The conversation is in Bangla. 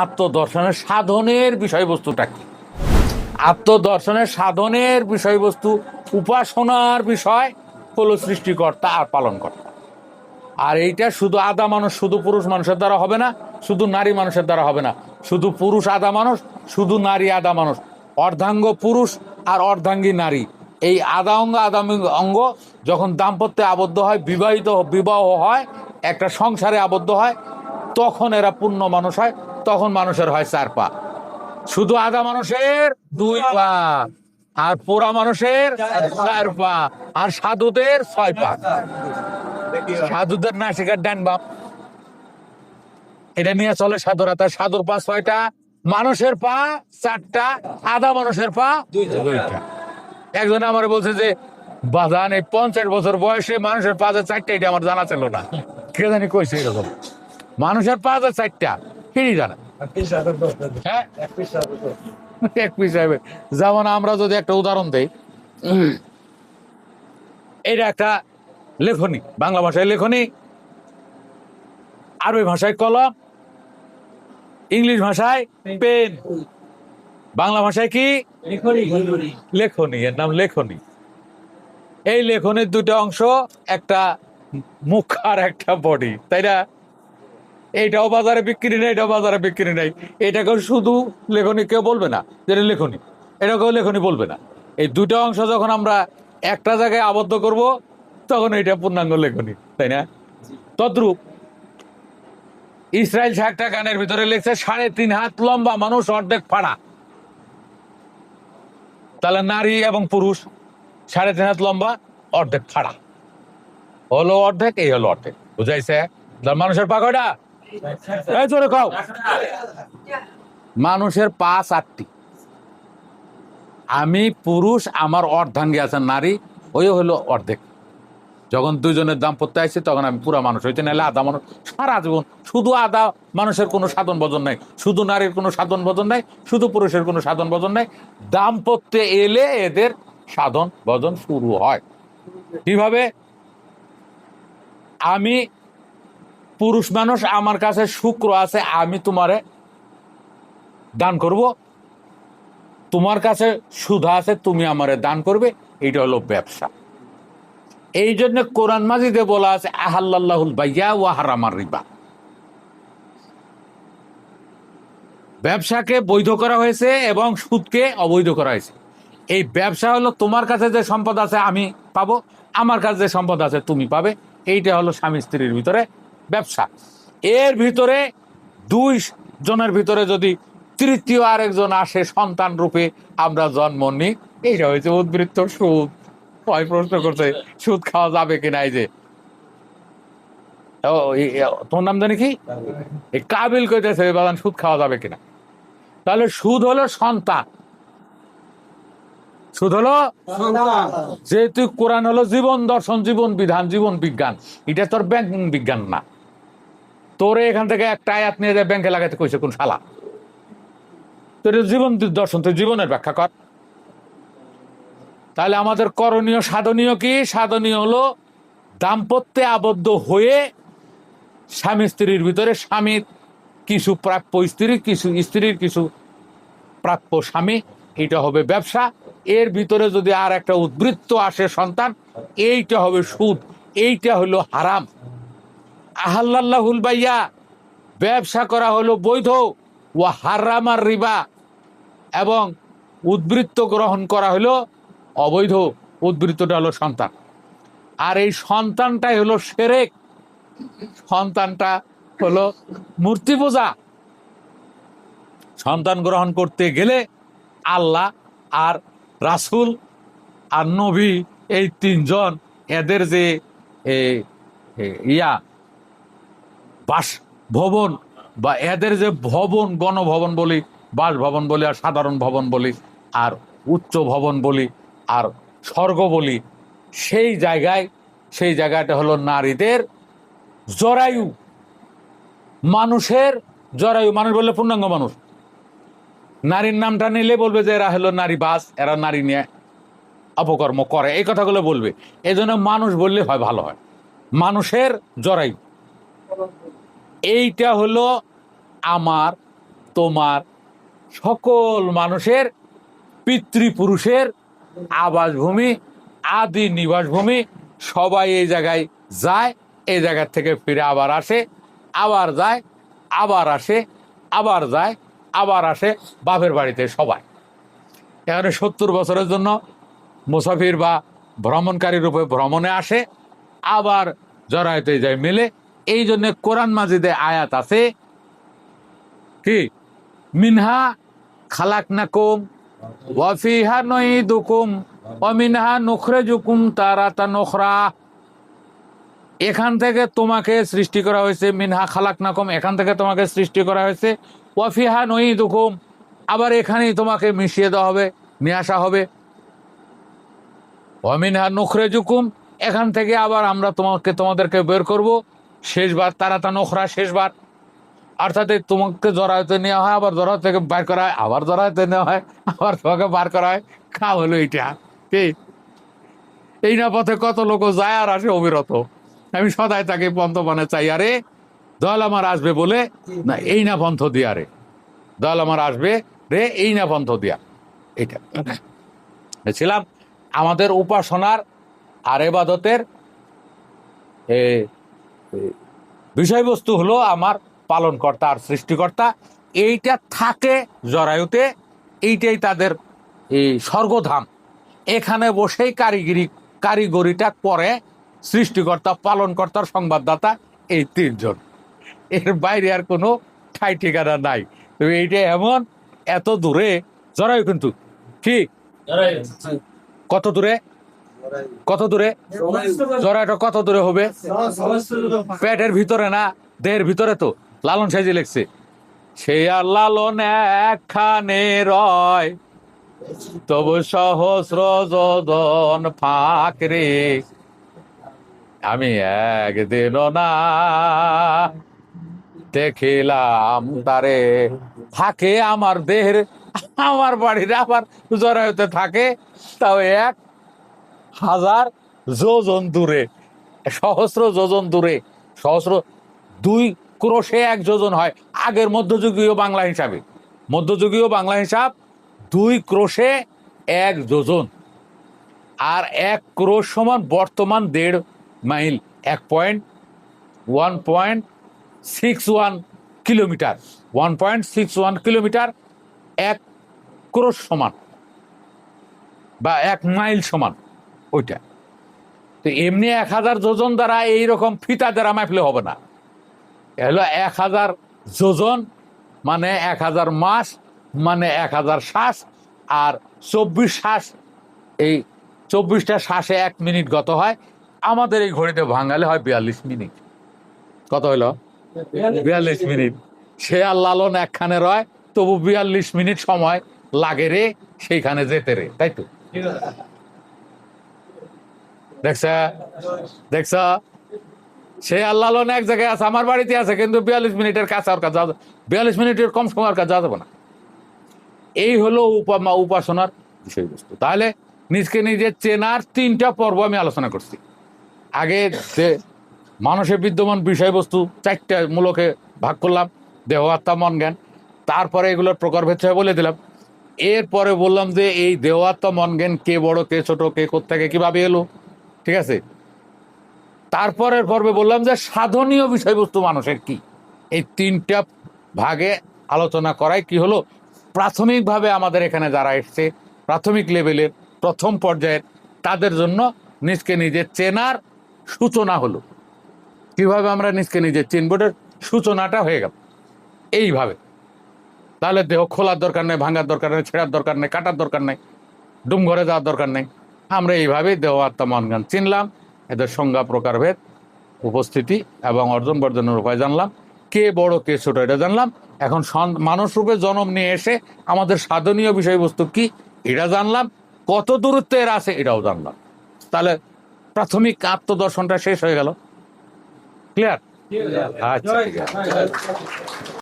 আত্মদর্শনের সাধনের বিষয়বস্তুটা কি? আত্মদর্শনের সাধনের বিষয়বস্তু উপাসনার বিষয় হলো সৃষ্টিকর্তা আর পালনকর্তা। আর এইটা শুধু আদা মানুষ, শুধু পুরুষ মানুষের দ্বারা হবে না, শুধু নারী মানুষের দ্বারা হবে না। শুধু পুরুষ আদা মানুষ, শুধু নারী আদা মানুষ, অর্ধাঙ্গ পুরুষ আর অর্ধাঙ্গী নারী। এই আদা অঙ্গ অঙ্গ যখন দাম্পত্যে আবদ্ধ হয়, বিবাহ হয়, একটা সংসারে আবদ্ধ হয়, তখন এরা পূর্ণ মানুষ হয়। তখন মানুষের হয় 4 পা। শুধু আদা মানুষের 2 পা, আর পোড়া মানুষের 4 পা, আর সাধুদের 6 পা। সাধুদের নাসিকার ডান বাম, এটা নিয়ে চলে সাধুরা। তার সাধুর পা 6টা, মানুষের পা 4টা, আদা মানুষের পা 2টা। একজন আমার বলছে যে বাজান এই 50 বছর বয়সে মানুষের পা 4টা, এটা আমার জানা ছিল না। কে জানি কইছে এরকম মানুষের পা 4টা, কেই জানা। হ্যাঁ, এক পিস হবে। যেমন আমরা যদি একটা উদাহরণ দেই, এটা একটা লেখনী, বাংলা ভাষায় লেখনী, আরবি ভাষায় কলম, ইংলিশ ভাষায় পেন, বাংলা ভাষায় কি লেখনী। এর নাম লেখনী। এই লেখনের 2টা অংশ, একটা মুখ আর একটা বডি, তাই না? এইটাও বাজারে বিক্রি নেই, এটাও বাজারে বিক্রি নেই। এটাকেও শুধু লেখনী কেউ বলবে না, যেটা লেখনী, এটাকেও লেখনী বলবে না। এই 2টা অংশ যখন আমরা একটা জায়গায় আবদ্ধ করব, তখন এটা পূর্ণাঙ্গ লেখনী, তাই না? তদ্রূপ ইসরায়েল একটা গানের ভিতরে লিখছে 3.5 হাত লম্বা মানুষ, অর্ধেক ফাড়া। তাহলে নারী এবং পুরুষ 3.5 হাত লম্বা, অর্ধেক ফাড়া, হলো অর্ধেক, এই হলো অর্ধেক। বুঝাইছে? মানুষের পা কয়টা? এই জোরে কও। মানুষের পা 4টি। আমি পুরুষ, আমার অর্ধাঙ্গী আছে নারী, ওই হলো অর্ধেক। যখন দুইজনের দাম্পত্য আসছে, তখন আমি পুরা মানুষ হইতে, নাহলে আধা মানুষ সারা জীবন। শুধু আদা মানুষের কোনো সাধন ভজন নাই, শুধু নারীর কোনো সাধন ভজন নাই, শুধু পুরুষের কোনো সাধন ভজন নাই। দাম্পত্যে এলে এদের সাধন ভজন শুরু হয়। কিভাবে? আমি পুরুষ মানুষ, আমার কাছে শুক্র আছে, আমি তোমারে দান করব। তোমার কাছে সুধা আছে, তুমি আমারে দান করবে। এটা হলো ব্যবসা। এই জন্য কোরআন মাজিদে বলা আছে আহাল্লাহুল বাইয়া ওয়া হারামার রিবা। ব্যবসাকে বৈধ করা হয়েছে এবং সুদকে অবৈধ করা হয়েছে। এই ব্যবসা হলো তোমার কাছে যে সম্পদ আছে আমি পাবো, আমার কাছে যে সম্পদ আছে তুমি পাবে। এইটা হলো স্বামী স্ত্রীর ভিতরে ব্যবসা। এর ভিতরে 2 জনের ভিতরে যদি তৃতীয় আরেকজন আসে সন্তান রূপে, আমরা জন্ম নিই, এইটা হয়েছে উদ্বৃত্ত সুদ। হয় প্রশ্ন করছে সুদ খাওয়া যাবে কিনা। এই যে তোর নাম জানি কি, এই কাবিল কইতেছে বাগান সুদ খাওয়া যাবে কিনা। তাহলে সুদ হলো সন্তান, সুদ হলো যেহেতু কোরআন হলো জীবন দর্শন, জীবন বিধান, জীবন বিজ্ঞান। এটা তোর ব্যাংকিং বিজ্ঞান না। তোরে এখান থেকে একটা আয়াত নিয়ে যায় ব্যাংকে লাগাতে কইছে কোন শালা? তোর জীবন দর্শন, তুই জীবনের ব্যাখ্যা কর। তাহলে আমাদের করণীয় সাধনীয় কি? সাধনীয় হলো দাম্পত্যে আবদ্ধ হয়ে স্বামী স্ত্রীর ভিতরে স্বামীর কিছু প্রাপ্য স্ত্রী, কিছু স্ত্রীর কিছু প্রাপ্য স্বামী, এটা হবে ব্যবসা। এর ভিতরে যদি আর একটা উদ্বৃত্ত আসে সন্তান, এইটা হবে সুদ, এইটা হলো হারাম। আহাল্লাহুল বাইয়া, ব্যবসা করা হলো বৈধ, ও হারামার রিবা, এবং উদ্বৃত্ত গ্রহণ করা হলো অবৈধ। উদ্বৃত্তটা হলো সন্তান, আর এই সন্তানটাই হলো শিরক। সন্তানটা হলো মূর্তি পূজা। সন্তান গ্রহণ করতে গেলে আল্লাহ আর রাসূল আর নবী, এই 3 জন, এদের যে বাসভবন বা এদের যে ভবন, গণভবন বলি, বাসভবন বলি, আর সাধারণ ভবন বলি, আর উচ্চ ভবন বলি, আর স্বর্গ বলি, সেই জায়গাটা হলো নারীদের জরায়ু। মানুষের জরায়ু, মানুষ বললে পূর্ণাঙ্গ মানুষ। নারীর নামটা নিলে বলবে যে এরা হলো নারী বাস, এরা নারী নিয়ে অপকর্ম করে, এই কথাগুলো বলবে। এই জন্য মানুষ বললে হয়, ভালো হয়। মানুষের জরায়ু, এইটা হলো আমার তোমার সকল মানুষের পিতৃপুরুষের আবাসভূমি, আদি নিবাসভূমি, সবাই এই জায়গায় যায়, এই জায়গা থেকে ফিরে আবার আসে, আবার যায়, আবার আসে, আবার যায়, আবার আসে বাপের বাড়িতে সবাই। এখানে 70 বছরের জন্য মুসাফির বা ভ্রমণকারী রূপে ভ্রমণে আসে, আবার জরায়তে যায় মেলে। এই জন্য কোরআন মাজিদে আয়াত আছে কি, মিনহা খালাকনাকুম ওয়া ফিহা নুঈদুকুম ওয়া মিনহা নুখরিজুকুম তারাতান উখরা। এখান থেকে তোমাকে সৃষ্টি করা হয়েছে, মিনহা খালাকনাকুম, এখান থেকে তোমাকে সৃষ্টি করা হয়েছে, ওয়া ফিহা নুঈদুকুম, আবার এখানেই তোমাকে মিশিয়ে দেওয়া হবে, নিয়ে আসা হবে, ওয়া মিনহা নুখরিজুকুম, এখান থেকে আবার আমরা তোমাদেরকে বের করব শেষবার, তারাতান উখরা, শেষবার। অর্থাৎ তোমাকে জরায়তে নেওয়া হয়, আবার জরা থেকে বার করা হয়, আবার জরায়তে নেওয়া হয়, আবার তোমাকে বার করা হয়। খাও হলো এইটা কি? এই না পথে কত লোক যায় আর আসে অবিরত। আমি সদাই তাকে পন্থপানে চাই, আরে দল আমার আসবে বলে না, এই না পন্থ দিয়া রে, দল আমার আসবে রে, এই না পন্থ দিয়া। এইটা ছিলাম আমাদের উপাসনার আর ইবাদতের বিষয়বস্তু হলো আমার পালনকর্তা আর সৃষ্টিকর্তা। এইটা থাকে জরায়ুতে, এইটাই তাদের এই স্বর্গধাম। এখানে বসেই কারিগরিটা করে সৃষ্টিকর্তা, পালনকর্তার সংবাদদাতা, এই তিনজন। এর বাইরে আর কোনো ঠাই ঠিকানা নাই। তবে এইটা এমন, এত দূরে জরায়ু, কিন্তু কি কত দূরে, কত দূরে জরায়ুটা কত দূরে হবে? পেটের ভিতরে না, দেহের ভিতরে। তো লালন সাইজি লিখছে, সে আর লালন একখানে রয়, তবু সহস্র যোজন ফাঁক রে, আমি একদিন না দেখিলাম তারে। থাকে আমার দেহের, আমার বাড়ির আবার জরায়ুতে থাকে, তাও 1000 যোজন দূরে, সহস্র যোজন দূরে। সহস্র 2 ক্রোশে 1 যোজন হয় আগের মধ্যযুগীয় বাংলা হিসাবে। মধ্যযুগীয় বাংলা হিসাব 2 ক্রোশে 1 যোজন। আর 1 ক্রোশ সমান বর্তমান 1.5 মাইল, 1.61 কিলোমিটার। 1.61 কিলোমিটার 1 ক্রোশ সমান, বা 1 মাইল সমান ওইটা। তো এমনি 1000 যোজন দ্বারা এইরকম ফিতা দ্বারা মাপলে হবে না। হলো 1000 যোজন মানে 1000 মাস, মানে 1000 শ্বাস, আর 24 শ্বাস। এই 24টা শ্বাসে 1 মিনিট গত হয়। আমাদের এই ঘড়িতে ভাঙালে হয় 42 মিনিট। কত হইল? 42 মিনিট। সে আর লালন একখানে রয়, তবু 42 মিনিট সময় লাগে রে সেইখানে যেতে রে, তাই তো? দেখছ, সে আল্লাহ এক জায়গায় আছে, আমার বাড়িতে আছে, কিন্তু 42 মিনিটের কাছে আর কাছে 42 মিনিটের কম সময়ের কাছে যাওয়া যাবে না। এই হলো উপাসনার বিষয়বস্তু। তাহলে নিজকে নিজে চেনার 3টা পর্ব আমি আলোচনা করছি। আগে যে মানুষের বিদ্যমান বিষয়বস্তু 4টা মূলকে ভাগ করলাম, দেহ, আত্মা, মন, জ্ঞান। তারপরে এগুলোর প্রকারভেদ বলে দিলাম। এরপরে বললাম যে এই দেহ, আত্মা, মন, জ্ঞান কে বড়, কে ছোট, কে কোত্থেকে কিভাবে এলো, ঠিক আছে। তারপরের পর্বে বললাম যে সাধনীয় বিষয়বস্তু মানুষের কি। এই 3টা ভাগে আলোচনা করাই কি হলো, প্রাথমিকভাবে আমাদের এখানে যারা এসছে, প্রাথমিক লেভেলের প্রথম পর্যায়ের, তাদের জন্য নিজকে নিজে চেনার সূচনা হলো। কিভাবে আমরা নিজকে নিজে চিনবোটার সূচনাটা হয়ে গেল এইভাবে। তাহলে দেহ খোলার দরকার নেই, ভাঙার দরকার নেই, ছেঁড়ার দরকার নেই, কাটার দরকার নেই, ডুম ঘরে যাওয়ার দরকার নেই। আমরা এইভাবেই দেহ, আত্মা, মন, জ্ঞান চিনলাম, এদের সংজ্ঞা, প্রকারভেদ, উপস্থিতি এবং অর্জন বর্জনের উপায় জানলাম, কে বড় কে ছোট এটা জানলাম। এখন মানুষ রূপে জন্ম নিয়ে এসে আমাদের সাধনীয় বিষয়বস্তু কি এটা জানলাম, কত দূরত্বে এর আছে এটাও জানলাম। তাহলে প্রাথমিক আত্মদর্শনটা শেষ হয়ে গেল। ক্লিয়ার? আচ্ছা, ঠিক আছে।